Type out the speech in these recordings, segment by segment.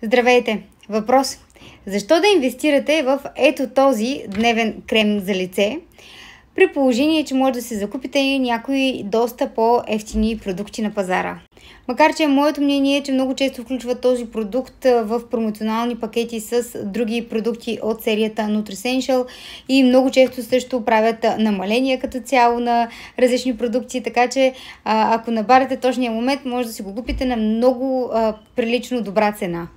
Здравейте! Въпрос. Защо да инвестирате в ето този дневен крем за лице, при положение, че може да се закупите някои доста по-евтини продукти на пазара? Макар че моето мнение е, че много често включват този продукт в промоционални пакети с други продукти от серията Nutricential и много често също правят намаления като цяло на различни продукти, така че ако набарате точния момент, може да си го купите на много прилично добра цена.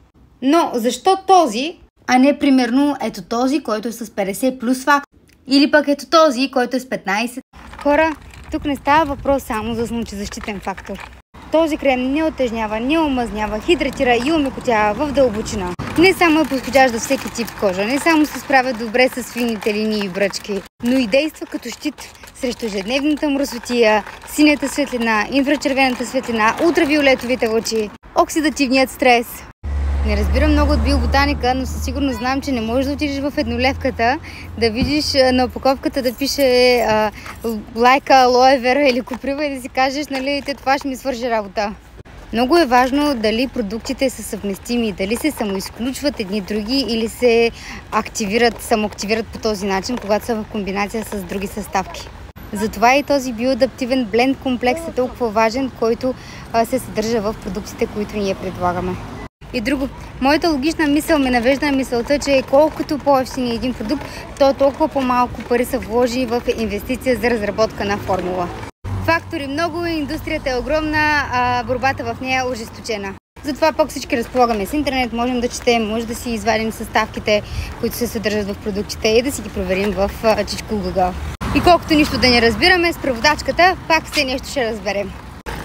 Но защо този, а не примерно ето този, който е с 50 плюс фактор? Или пък ето този, който е с 15? Хора, тук не става въпрос само за слънчезащитен фактор. Този крем не отежнява, не омазнява, хидратира и омекотява в дълбочина. Не само е подходящ за всеки тип кожа, не само се справя добре с фините линии и бръчки, но и действа като щит срещу ежедневната мръсотия, синята светлина, инфрачервената светлина, ултравиолетовите лъчи, оксидативният стрес. Не разбирам много от биоботаника, но със сигурност знам, че не можеш да отидеш в еднолевката, да видиш на опаковката да пише лайка, алоe вера или коприва и да си кажеш, нали, това ще ми свърши работа. Много е важно дали продуктите са съвместими, дали се самоизключват едни други или се самоактивират по този начин, когато са в комбинация с други съставки. Затова и този биоадаптивен бленд комплекс е толкова важен, който се съдържа в продуктите, които ние предлагаме. И друго, моята логична мисъл ме навежда на мисълта, че колкото по-евтин е един продукт, то толкова по-малко пари са вложи в инвестиция за разработка на формула. Фактори много, индустрията е огромна, а борбата в нея е ожесточена. Затова пък всички разполагаме с интернет, можем да четем, може да си извадим съставките, които се съдържат в продуктите и да си ги проверим в чичко Google. И колкото нищо да не разбираме, с преводачката пак все нещо ще разберем.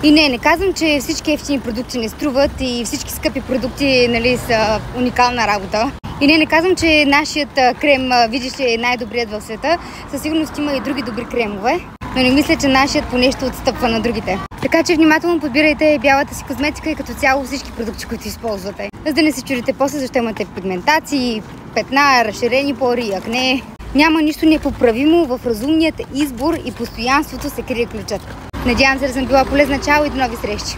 И не казвам, че всички евтини продукти не струват и всички скъпи продукти, нали, са уникална работа. И не казвам, че нашият крем, видиш ли, е най-добрият в света. Със сигурност има и други добри кремове, но не мисля, че нашият по нещо отстъпва на другите. Така че внимателно подбирайте бялата си козметика и като цяло всички продукти, които използвате. За да не се чудите после, защо имате пигментации, петна, разширени пори, акне. Няма нищо непоправимо в разумният избор и постоянството се крие ключът. Надявам се да съм била полезна. Чао и до нови срещи!